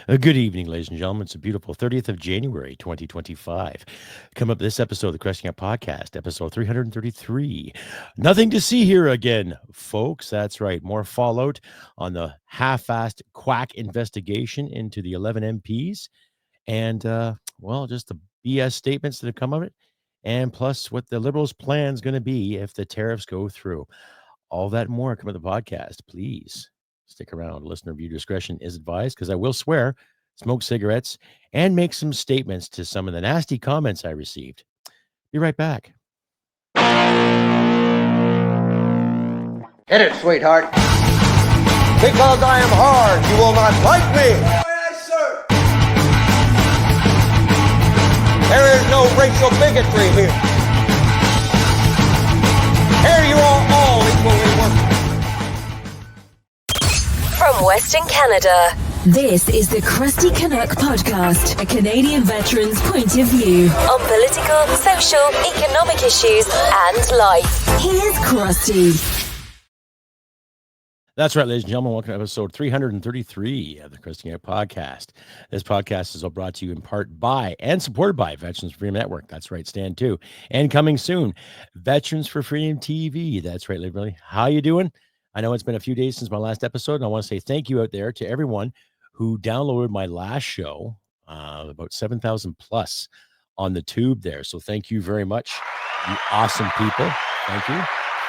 Good evening, ladies and gentlemen. It's a beautiful 30th of January, 2025. Come up this episode of the Crusty podcast, episode 333. Nothing to see here again, folks. That's right. More fallout on the half-assed quack investigation into the 11 MPs and, just the BS statements that have come of it, and plus what the Liberals' plan is going to be if the tariffs go through. All that and more come at the podcast. Please stick around. Listener view discretion is advised because I will swear, smoke cigarettes, and make some statements to some of the nasty comments I received. Be right back. Hit it, sweetheart. Because I am hard, you will not like me. Yes, sir. There is no racial bigotry here. Here you are all equally worthless. From Western Canada, this is the Crusty Canuck podcast, a Canadian veteran's point of view on political, social, economic issues, and life. Here's Crusty. That's right, ladies and gentlemen. Welcome to episode 333 of the Crusty Canuck podcast. This podcast is all brought to you in part by and supported by Veterans for Freedom Network. That's right, Stand 2. And coming soon, Veterans for Freedom TV. That's right, everybody. How you doing? I know it's been a few days since my last episode, and I want to say thank you out there to everyone who downloaded my last show, about 7,000 plus on the tube there. So thank you very much, you awesome people. Thank you.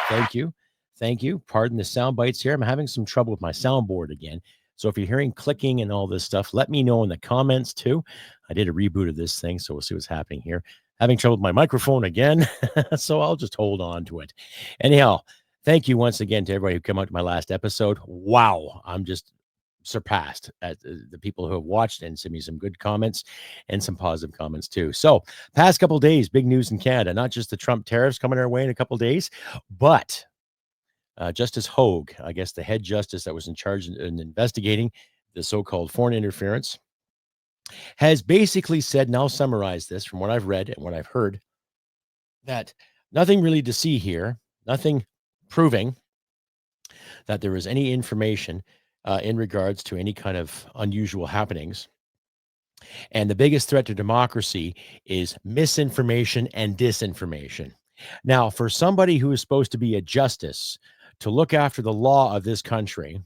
Thank you. Thank you. Pardon the sound bites here. I'm having some trouble with my soundboard again. So if you're hearing clicking and all this stuff, let me know in the comments too. I did a reboot of this thing, so we'll see what's happening here. Having trouble with my microphone again, so I'll just hold on to it. Anyhow, thank you once again to everybody who came out to my last episode. Wow, I'm just surpassed at the people who have watched and sent me some good comments and some positive comments too. So past couple of days, big news in Canada, not just the Trump tariffs coming our way in a couple of days, but Justice Hogue, I guess the head justice that was in charge in investigating the so-called foreign interference, has basically said, and I'll summarize this from what I've read and what I've heard, that nothing really to see here, nothing proving that there was any information in regards to any kind of unusual happenings. And the biggest threat to democracy is misinformation and disinformation. Now, for somebody who is supposed to be a justice to look after the law of this country,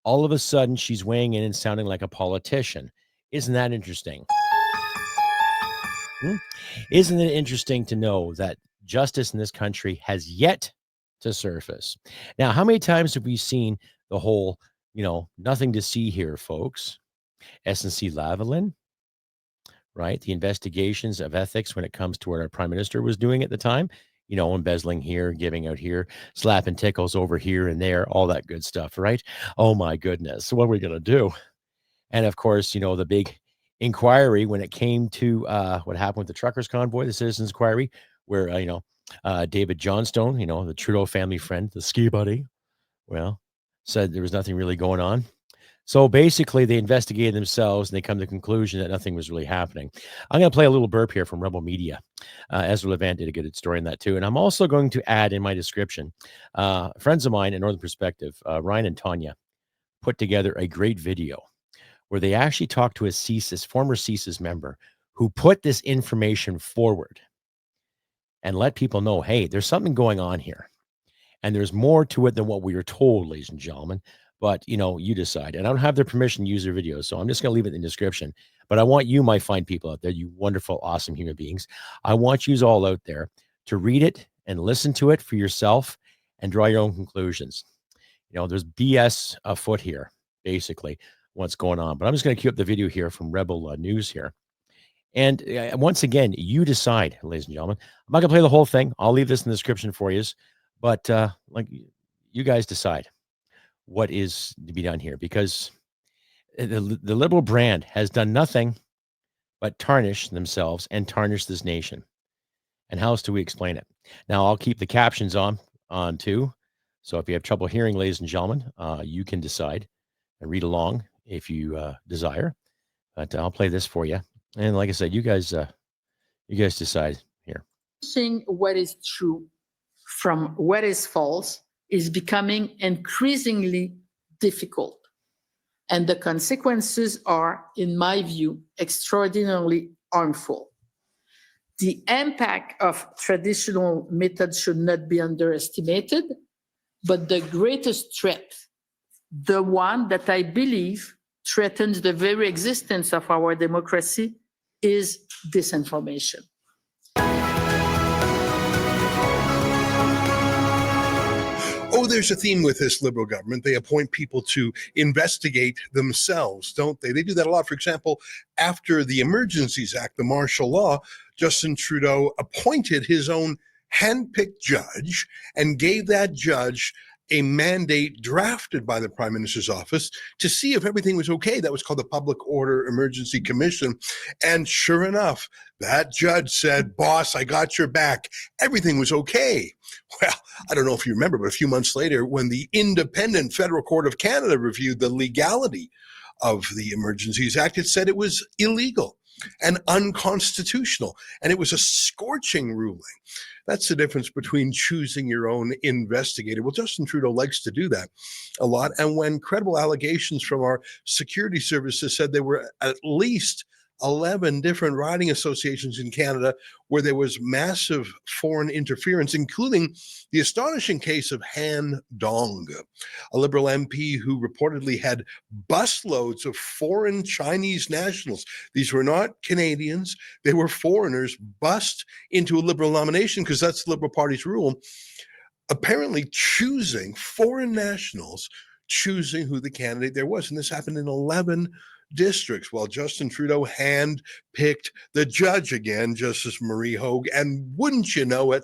all of a sudden she's weighing in and sounding like a politician. Isn't that interesting? Isn't it interesting to know that justice in this country has yet to surface? Now, how many times have we seen the whole, nothing to see here, folks? SNC Lavalin, right? The investigations of ethics when it comes to what our prime minister was doing at the time, embezzling here, giving out here, slapping tickles over here and there, all that good stuff, right? Oh my goodness. What are we going to do? And of course, the big inquiry when it came to what happened with the truckers convoy, the citizens inquiry, where, David Johnstone, the Trudeau family friend, the ski buddy, said there was nothing really going on. So basically, they investigated themselves and they come to the conclusion that nothing was really happening. I'm going to play a little burp here from Rebel Media. Ezra Levant did a good story on that too. And I'm also going to add in my description, friends of mine in Northern Perspective, Ryan and Tanya, put together a great video where they actually talked to a former CSIS member who put this information forward and let people know, hey, there's something going on here. And there's more to it than what we were told, ladies and gentlemen. But, you decide. And I don't have their permission to use their videos, so I'm just going to leave it in the description. But I want you, my fine people out there, you wonderful, awesome human beings, I want you all out there to read it and listen to it for yourself and draw your own conclusions. There's BS afoot here, basically, what's going on. But I'm just going to cue up the video here from Rebel News here. And once again, you decide, ladies and gentlemen. I'm not going to play the whole thing. I'll leave this in the description for you. But you guys decide what is to be done here, because the Liberal brand has done nothing but tarnish themselves and tarnish this nation. And how else do we explain it? Now, I'll keep the captions on too. So if you have trouble hearing, ladies and gentlemen, you can decide and read along if you desire. But I'll play this for you. And like I said, you guys decide here. Seeing what is true from what is false is becoming increasingly difficult. And the consequences are, in my view, extraordinarily harmful. The impact of traditional methods should not be underestimated, but the greatest threat, the one that I believe threatens the very existence of our democracy, is disinformation. Oh, there's a theme with this Liberal government. They appoint people to investigate themselves, don't they? They do that a lot. For example, after the Emergencies Act, the martial law, Justin Trudeau appointed his own handpicked judge and gave that judge a mandate drafted by the Prime Minister's office to see if everything was okay. That was called the Public Order Emergency Commission. And sure enough, that judge said, "Boss, I got your back. Everything was okay." Well, I don't know if you remember, but a few months later, when the independent Federal Court of Canada reviewed the legality of the Emergencies Act, it said it was illegal and unconstitutional, and it was a scorching ruling. That's the difference between choosing your own investigator. Well, Justin Trudeau likes to do that a lot. And when credible allegations from our security services said there were at least 11 different riding associations in Canada where there was massive foreign interference, including the astonishing case of Han Dong, a Liberal MP who reportedly had busloads of foreign Chinese nationals. These were not Canadians. They were foreigners bussed into a Liberal nomination because that's the Liberal Party's rule. Apparently choosing foreign nationals, choosing who the candidate there was. And this happened in 11 districts. Well, Justin Trudeau hand-picked the judge again, Justice Marie Hogue, and wouldn't you know it,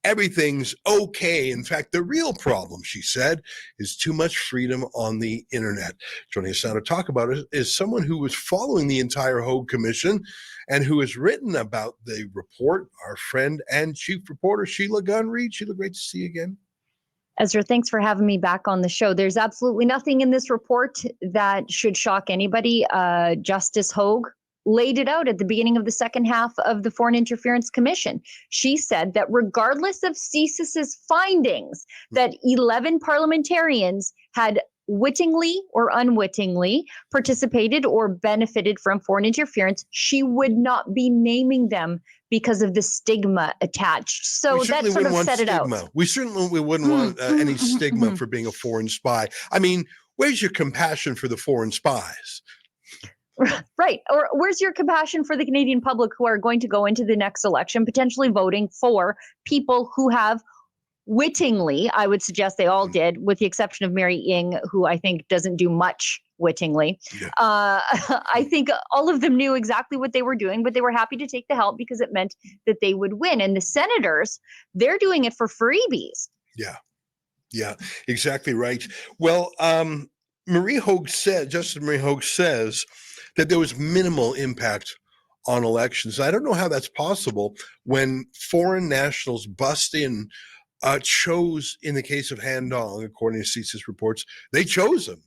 everything's okay. In fact, the real problem, she said, is too much freedom on the internet. Joining us now to talk about it is someone who was following the entire Hogue Commission and who has written about the report, our friend and chief reporter, Sheila Gunn-Reid. Sheila, great to see you again. Ezra, thanks for having me back on the show. There's absolutely nothing in this report that should shock anybody. Justice Hogue laid it out at the beginning of the second half of the Foreign Interference Commission. She said that regardless of CSIS's findings, that 11 parliamentarians had wittingly or unwittingly participated or benefited from foreign interference, she would not be naming them because of the stigma attached. So that sort of set it out. We certainly wouldn't want any stigma for being a foreign spy. I mean, where's your compassion for the foreign spies? Right. Or where's your compassion for the Canadian public who are going to go into the next election potentially voting for people who have wittingly, I would suggest they all did, with the exception of Mary Ng, who I think doesn't do much wittingly. Yeah. I think all of them knew exactly what they were doing, but they were happy to take the help because it meant that they would win. And the senators, they're doing it for freebies. Yeah, exactly right. Well, Justice Marie Hogue says that there was minimal impact on elections. I don't know how that's possible when foreign nationals bust in, chose, in the case of Han Dong, according to CSIS reports, they chose him.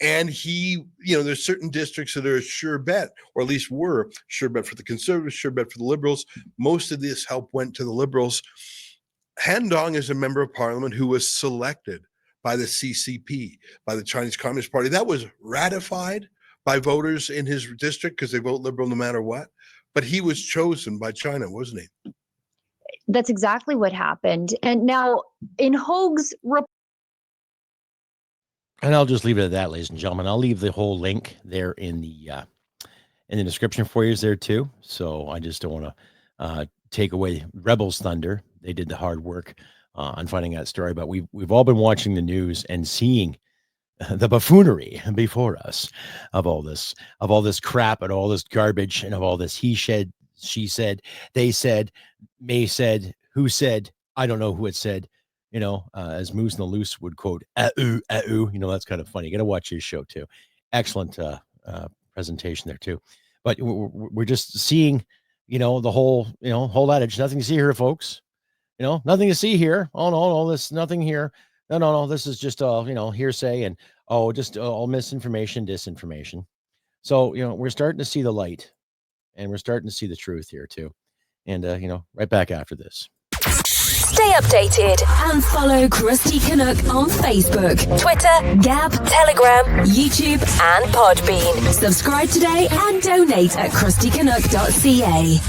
And he, there's certain districts that are a sure bet, or at least were sure bet for the Conservatives, sure bet for the Liberals. Most of this help went to the Liberals. Han Dong is a member of parliament who was selected by the CCP, by the Chinese Communist Party. That was ratified by voters in his district because they vote Liberal no matter what. But he was chosen by China, wasn't he? That's exactly what happened. And now in Hogue's report, and I'll just leave it at that, ladies and gentlemen. I'll leave the whole link there in the description for you there too. So I just don't want to take away Rebels' thunder. They did the hard work on finding that story, but we've all been watching the news and seeing the buffoonery before us of all this crap and all this garbage and of all this he said, she said, they said, May said, who said, I don't know who it said. As Moose and the Loose would quote, "Ah-oo, ah-oo." That's kind of funny. You got to watch his show too. Excellent presentation there too. But we're just seeing, the whole adage, nothing to see here, folks. Nothing to see here. Oh, no, this nothing here. No. This is just hearsay and just all misinformation, disinformation. So, we're starting to see the light and we're starting to see the truth here too. And, right back after this. Stay updated and follow Crusty Canuck on Facebook, Twitter, Gab, Telegram, YouTube, and Podbean. Subscribe today and donate at crustycanuck.ca.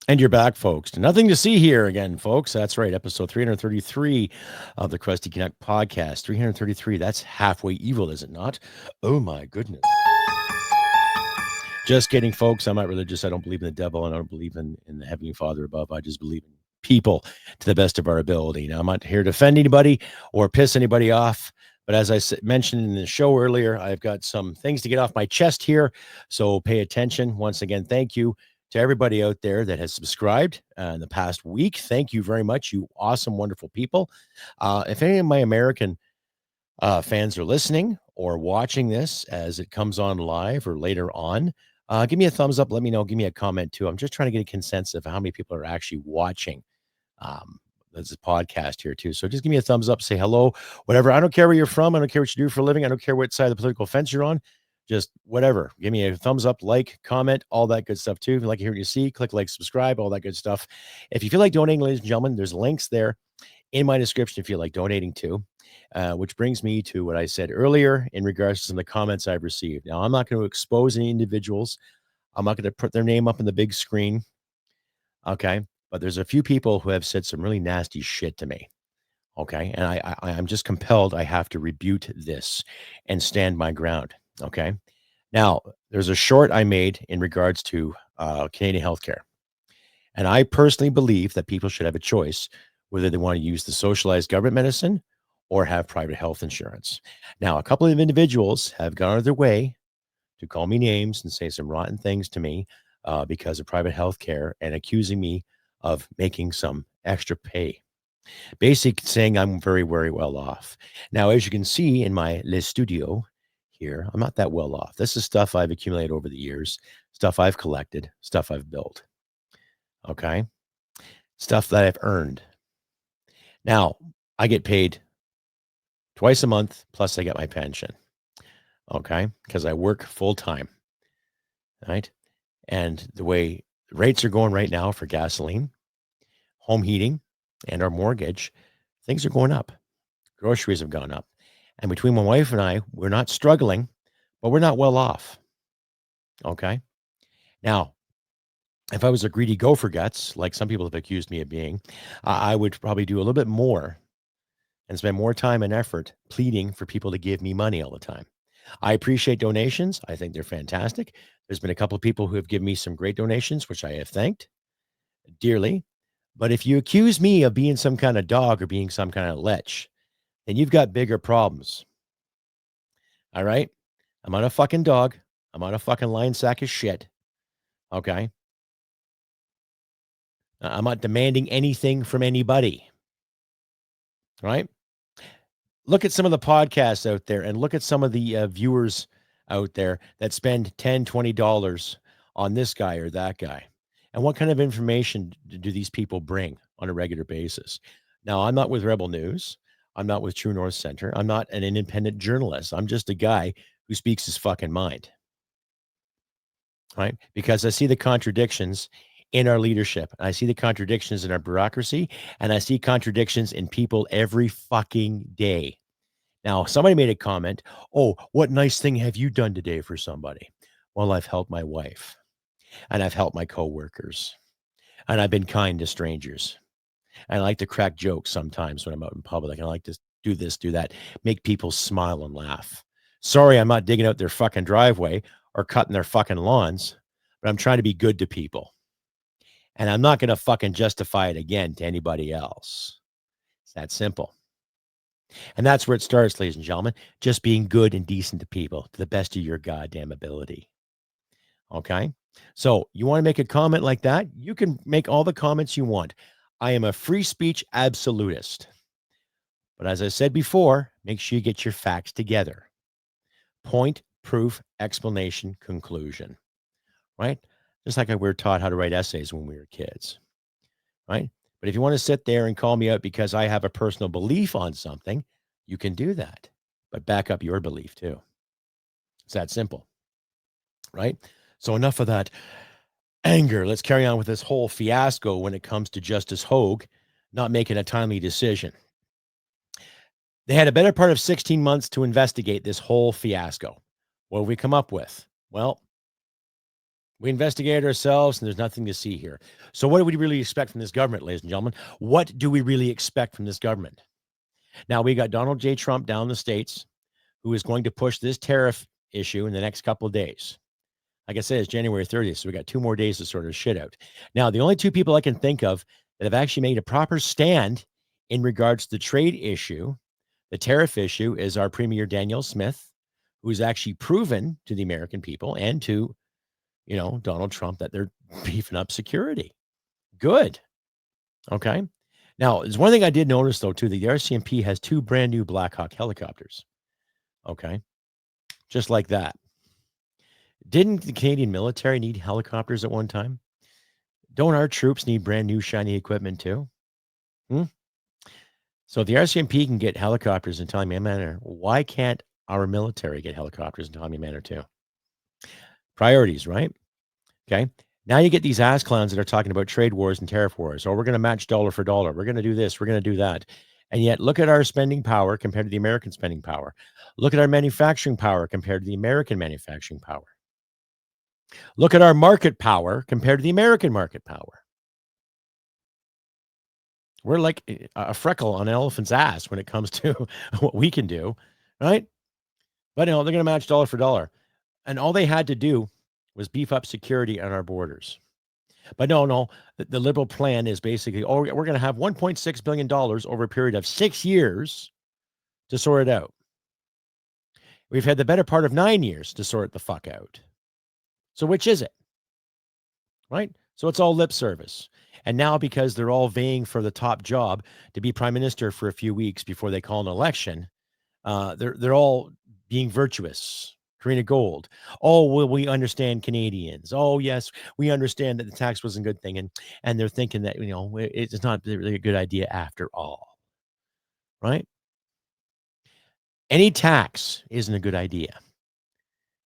And you're back, folks. Nothing to see here again, folks. That's right. Episode 333 of the Crusty Canuck podcast. 333. That's halfway evil, is it not? Oh, my goodness. Just kidding, folks. I'm not religious. I don't believe in the devil. And I don't believe in the Heavenly Father above. I just believe in people to the best of our ability. Now, I'm not here to offend anybody or piss anybody off. But as I mentioned in the show earlier, I've got some things to get off my chest here. So pay attention. Once again, thank you to everybody out there that has subscribed in the past week. Thank you very much, you awesome, wonderful people. If any of my American fans are listening or watching this as it comes on live or later on, give me a thumbs up. Let me know. Give me a comment too. I'm just trying to get a consensus of how many people are actually watching this podcast here too. So just give me a thumbs up, say hello, whatever. I don't care where you're from. I don't care what you do for a living. I don't care what side of the political fence you're on. Just whatever. Give me a thumbs up, like, comment, all that good stuff too. If you like to hear what you see, click like, subscribe, all that good stuff. If you feel like donating, ladies and gentlemen, there's links there in my description if you like donating too, which brings me to what I said earlier in regards to some of the comments I've received. Now, I'm not going to expose any individuals. I'm not going to put their name up on the big screen. Okay. But there's a few people who have said some really nasty shit to me. Okay. And I'm just compelled. I have to rebuke this and stand my ground. Okay. Now, there's a short I made in regards to Canadian healthcare. And I personally believe that people should have a choice whether they want to use the socialized government medicine or have private health insurance. Now, a couple of individuals have gone out of their way to call me names and say some rotten things to me because of private health care and accusing me of making some extra pay. Basically saying I'm very, very well off. Now, as you can see in my Le Studio here, I'm not that well off. This is stuff I've accumulated over the years, stuff I've collected, stuff I've built. Okay. Stuff that I've earned. Now, I get paid twice a month, plus I get my pension. Okay. Because I work full time. Right. And the way rates are going right now for gasoline, home heating, and our mortgage, things are going up. Groceries have gone up. And between my wife and I, we're not struggling, but we're not well off. Okay. Now, if I was a greedy gopher guts, like some people have accused me of being, I would probably do a little bit more and spend more time and effort pleading for people to give me money all the time. I appreciate donations. I think they're fantastic. There's been a couple of people who have given me some great donations, which I have thanked dearly. But if you accuse me of being some kind of dog or being some kind of lech, then you've got bigger problems. All right? I'm not a fucking dog. I'm not a fucking lion sack of shit. Okay? I'm not demanding anything from anybody. Right? Look at some of the podcasts out there and look at some of the viewers out there that spend $10, $20 on this guy or that guy. And what kind of information do these people bring on a regular basis? Now, I'm not with Rebel News. I'm not with True North Center. I'm not an independent journalist. I'm just a guy who speaks his fucking mind. Right? Because I see the contradictions in our leadership. I see the contradictions in our bureaucracy, and I see contradictions in people every fucking day. Now, somebody made a comment, oh, what nice thing have you done today for somebody? Well, I've helped my wife, and I've helped my coworkers, and I've been kind to strangers. I like to crack jokes sometimes when I'm out in public. I like to do this, do that, make people smile and laugh. Sorry, I'm not digging out their fucking driveway or cutting their fucking lawns, but I'm trying to be good to people. And I'm not going to fucking justify it again to anybody else. It's that simple. And that's where it starts, ladies and gentlemen. Just being good and decent to people to the best of your goddamn ability. Okay? So you want to make a comment like that? You can make all the comments you want. I am a free speech absolutist. But as I said before, make sure you get your facts together. Point, proof, explanation, conclusion. Right? Just like we were taught how to write essays when we were kids. Right? But if you want to sit there and call me out because I have a personal belief on something, you can do that. But back up your belief too. It's that simple. Right? So enough of that anger. Let's carry on with this whole fiasco when it comes to Justice Hogue not making a timely decision. They had a better part of 16 months to investigate this whole fiasco. What have we come up with? Well, we investigated ourselves and there's nothing to see here. So what do we really expect from this government, ladies and gentlemen? What do we really expect from this government? Now, we got Donald J. Trump down in the States who is going to push this tariff issue in the next couple of days. Like I said, it's January 30th, so we got 2 more days to sort of shit out. Now, the only 2 people I can think of that have actually made a proper stand in regards to the trade issue, the tariff issue, is our Premier Danielle Smith, who's actually proven to the American people and to, Donald Trump that they're beefing up security. Good. Okay. Now, there's one thing I did notice, though, too. The RCMP has 2 brand new Black Hawk helicopters. Okay. Just like that. Didn't the Canadian military need helicopters at one time? Don't our troops need brand new shiny equipment too? So if the RCMP can get helicopters in timely manner, why can't our military get helicopters in timely manner too? Priorities, right? Okay. Now you get these ass clowns that are talking about trade wars and tariff wars. We're going to match dollar for dollar. We're going to do this. We're going to do that. And yet look at our spending power compared to the American spending power. Look at our manufacturing power compared to the American manufacturing power. Look at our market power compared to the American market power. We're like a freckle on an elephant's ass when it comes to what we can do, right? But they're going to match dollar for dollar. And all they had to do was beef up security on our borders. But no, the Liberal plan is basically, we're going to have $1.6 billion over a period of 6 years to sort it out. We've had the better part of 9 years to sort the fuck out. So which is it? Right? So it's all lip service. And now because they're all vying for the top job to be prime minister for a few weeks before they call an election, they're all being virtuous. Karina Gold. Oh, well, we understand Canadians. Oh, yes, we understand that the tax wasn't a good thing. And they're thinking that, it's not really a good idea after all. Right? Any tax isn't a good idea.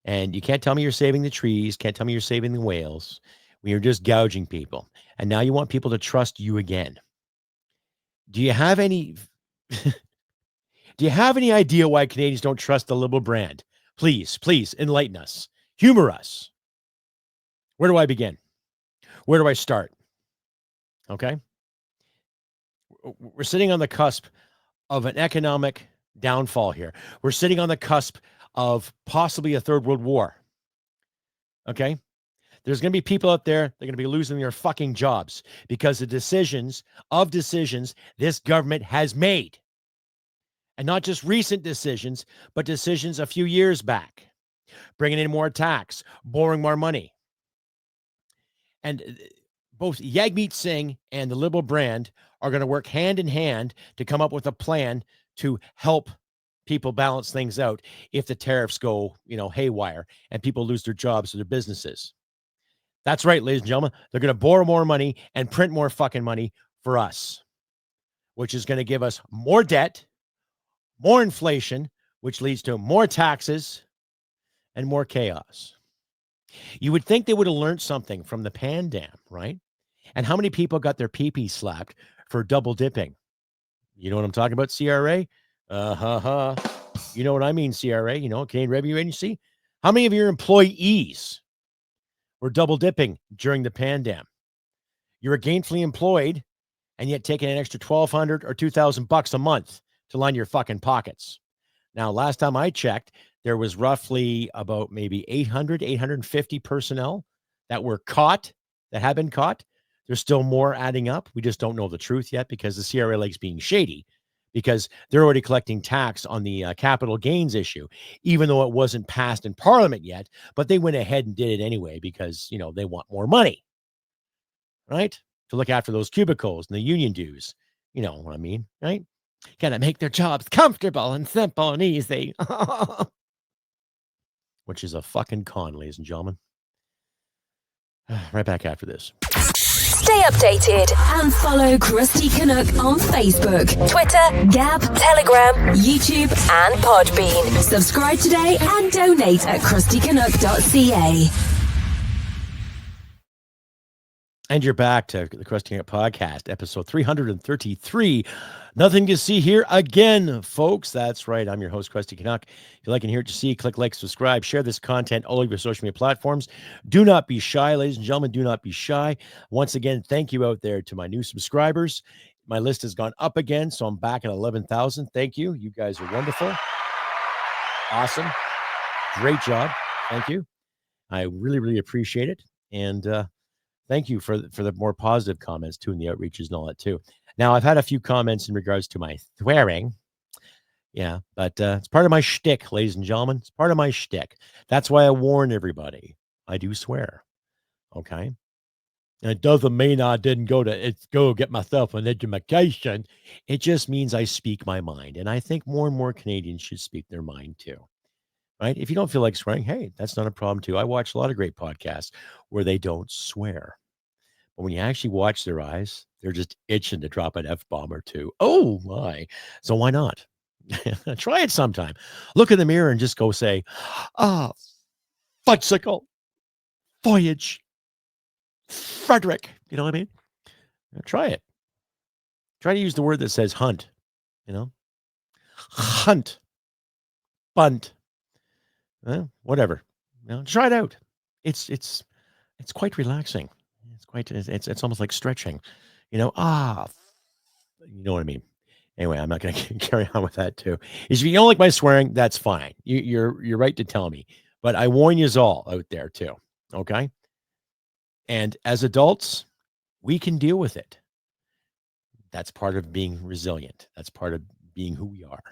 And you can't tell me you're saving the trees, can't tell me you're saving the whales. We are just gouging people. And now you want people to trust you again. Do you have any idea why Canadians don't trust the Liberal brand? Please enlighten us. Humor us. Where do I begin? Where do I start? Okay. We're sitting on the cusp of an economic downfall here. We're sitting on the cusp of possibly a 3rd World War. Okay? There's going to be people out there, they're going to be losing their fucking jobs because of decisions this government has made. And not just recent decisions, but decisions a few years back. Bringing in more tax, borrowing more money. And both Jagmeet Singh and the Liberal brand are going to work hand in hand to come up with a plan to help people balance things out if the tariffs go, haywire and people lose their jobs or their businesses. That's right, ladies and gentlemen. They're going to borrow more money and print more fucking money for us, which is going to give us more debt, more inflation, which leads to more taxes and more chaos. You would think they would have learned something from the pandemic, right? And how many people got their pee-pee slapped for double dipping? You know what I'm talking about, CRA? You know what I mean, CRA, Canadian Revenue Agency. How many of your employees were double dipping during the pandemic? You're gainfully employed and yet taking an extra $1,200 or $2,000 a month to line your fucking pockets. Now, last time I checked, there was roughly about maybe 850 personnel that were caught, that have been caught. There's still more adding up. We just don't know the truth yet because the CRA likes being shady, because they're already collecting tax on the capital gains issue, even though it wasn't passed in Parliament yet. But they went ahead and did it anyway because, they want more money, right? To look after those cubicles and the union dues. You know what I mean, right? Gotta make their jobs comfortable and simple and easy. Which is a fucking con, ladies and gentlemen. Right back after this. Stay updated and follow Crusty Canuck on Facebook, Twitter, Gab, Telegram, YouTube, and Podbean. Subscribe today and donate at crustycanuck.ca. And you're back to the Crusty Canuck Podcast, episode 333. Nothing to see here again, folks. That's right. I'm your host, Crusty Canuck. If you like and hear what you see, click like, subscribe, share this content all over your social media platforms. Do not be shy, ladies and gentlemen. Do not be shy. Once again, thank you out there to my new subscribers. My list has gone up again, so I'm back at 11,000. Thank you. You guys are wonderful. Awesome. Great job. Thank you. I really, really appreciate it. And thank you for the more positive comments too, and the outreaches and all that too. Now, I've had a few comments in regards to my swearing. Yeah, but it's part of my shtick, ladies and gentlemen. It's part of my shtick. That's why I warn everybody. I do swear. Okay. And it doesn't mean I didn't go get myself an education. It just means I speak my mind. And I think more and more Canadians should speak their mind too. Right? If you don't feel like swearing, hey, that's not a problem too. I watch a lot of great podcasts where they don't swear. But when you actually watch their eyes, they're just itching to drop an F-bomb or two. Oh my. So why not? Try it sometime. Look in the mirror and just go say, fudgesicle, voyage, Frederick. You know what I mean? Try it. Try to use the word that says hunt, hunt, bunt, whatever. Try it out. It's quite relaxing. It's almost like stretching, you know what I mean? Anyway, I'm not going to carry on with that too. If you don't like my swearing, that's fine. You're right to tell me, but I warn you all out there too. Okay. And as adults, we can deal with it. That's part of being resilient. That's part of being who we are.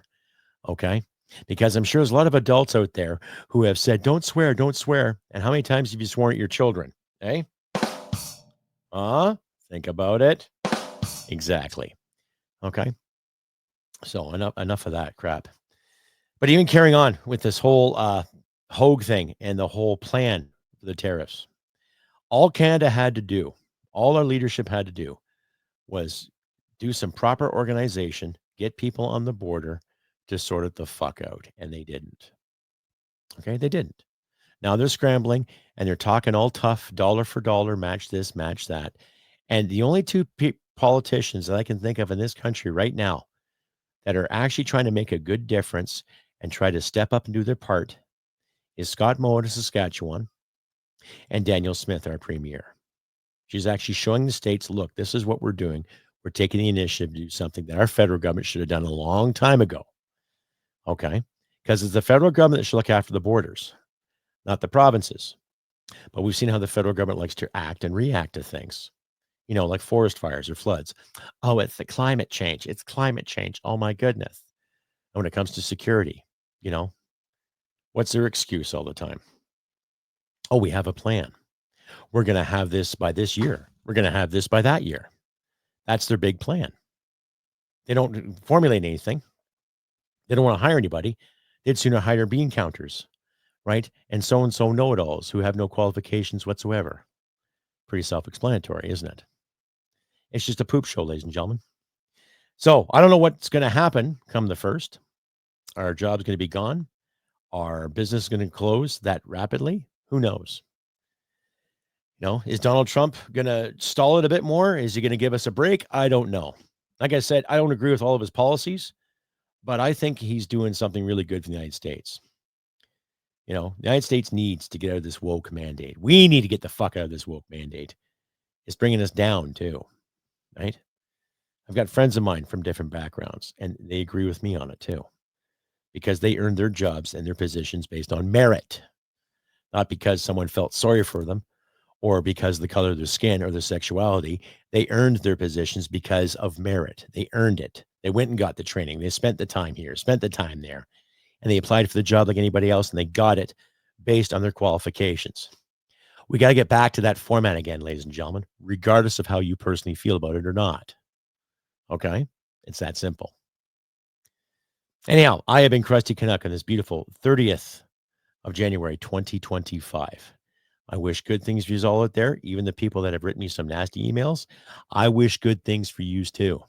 Okay. Because I'm sure there's a lot of adults out there who have said, don't swear, don't swear. And how many times have you sworn at your children? Eh? Think about it. Exactly. Okay. So enough of that crap. But even carrying on with this whole Hogue thing and the whole plan for the tariffs, all Canada had to do, all our leadership had to do was do some proper organization, get people on the border to sort it the fuck out. And they didn't. Okay. They didn't. Now they're scrambling and they're talking all tough, dollar for dollar, match this, match that. And the only two politicians that I can think of in this country right now that are actually trying to make a good difference and try to step up and do their part is Scott Moe of Saskatchewan and Danielle Smith, our premier. She's actually showing the states, look, this is what we're doing. We're taking the initiative to do something that our federal government should have done a long time ago. Okay. Because it's the federal government that should look after the borders, not the provinces. But we've seen how the federal government likes to act and react to things, like forest fires or floods. Oh, it's the climate change. It's climate change. Oh, my goodness. And when it comes to security, what's their excuse all the time? Oh, we have a plan. We're going to have this by this year. We're going to have this by that year. That's their big plan. They don't formulate anything. They don't want to hire anybody. They'd sooner hire bean counters, right? And so know-it-alls who have no qualifications whatsoever. Pretty self-explanatory, isn't it? It's just a poop show, ladies and gentlemen. So I don't know what's going to happen come the 1st. Our job's going to be gone. Our business is going to close that rapidly. Who knows? Is Donald Trump going to stall it a bit more? Is he going to give us a break? I don't know. Like I said, I don't agree with all of his policies, but I think he's doing something really good for the United States. The United States needs to get out of this woke mandate. We need to get the fuck out of this woke mandate. It's bringing us down too, right? I've got friends of mine from different backgrounds, and they agree with me on it too, because they earned their jobs and their positions based on merit, not because someone felt sorry for them or because of the color of their skin or their sexuality. They earned their positions because of merit. They earned it. They went and got the training. They spent the time here, spent the time there, and they applied for the job like anybody else, and they got it based on their qualifications. We got to get back to that format again, ladies and gentlemen, regardless of how you personally feel about it or not. Okay? It's that simple. Anyhow, I have been Crusty Canuck on this beautiful 30th of January, 2025. I wish good things for you all out there, even the people that have written me some nasty emails. I wish good things for you too.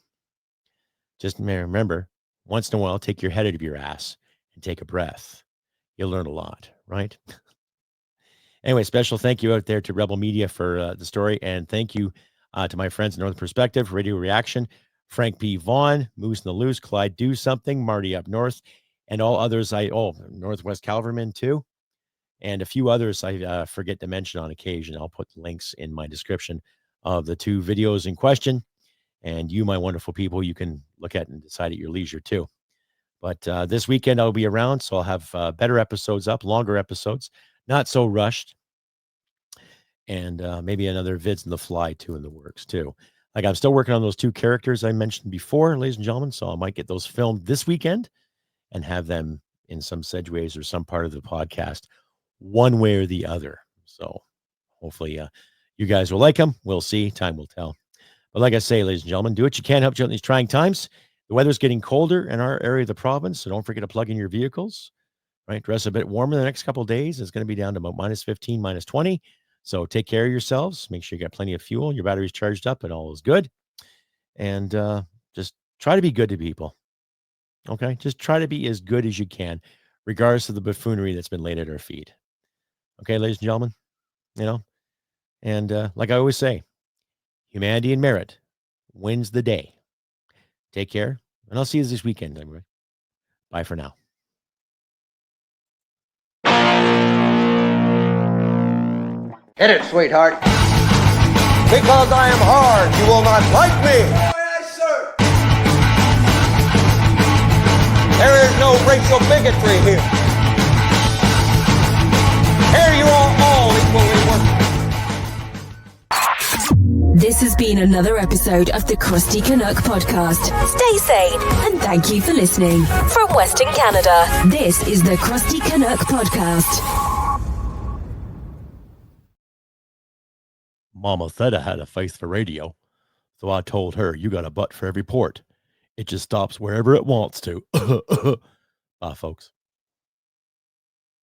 Just remember, once in a while, take your head out of your ass and take a breath. You'll learn a lot, right? Anyway, special thank you out there to Rebel Media for the story. And thank you to my friends at Northern Perspective, Radio Reaction, Frank P. Vaughn, Moose and the Loose, Clyde Do Something, Marty Up North, and all others. Northwest Calverman too. And a few others I forget to mention on occasion. I'll put links in my description of the 2 videos in question. And you, my wonderful people, you can look at and decide at your leisure too. But this weekend I'll be around, so I'll have better episodes up, longer episodes, not so rushed. And maybe another vids in the fly too in the works too. Like I'm still working on those 2 characters I mentioned before, ladies and gentlemen. So I might get those filmed this weekend and have them in some segues or some part of the podcast, one way or the other. So hopefully you guys will like them. We'll see. Time will tell. But like I say, ladies and gentlemen, do what you can to help you out in these trying times. The weather's getting colder in our area of the province, so don't forget to plug in your vehicles. Right, dress a bit warmer the next couple of days. It's going to be down to about minus 15, minus 20. So take care of yourselves. Make sure you got plenty of fuel. Your battery's charged up and all is good. And just try to be good to people. Okay, just try to be as good as you can, regardless of the buffoonery that's been laid at our feet. Okay, ladies and gentlemen, and like I always say, humanity and merit wins the day. Take care, and I'll see you this weekend. Everybody. Bye for now. Hit it, sweetheart. Because I am hard, you will not like me. Yes, sir. There is no racial bigotry here. Here you are all equally worthless. This has been another episode of the Crusty Canuck podcast. Stay sane and thank you for listening. From Western Canada, this is the Crusty Canuck podcast. Mama said I had a face for radio, so I told her, you got a butt for every port. It just stops wherever it wants to. Bye, folks.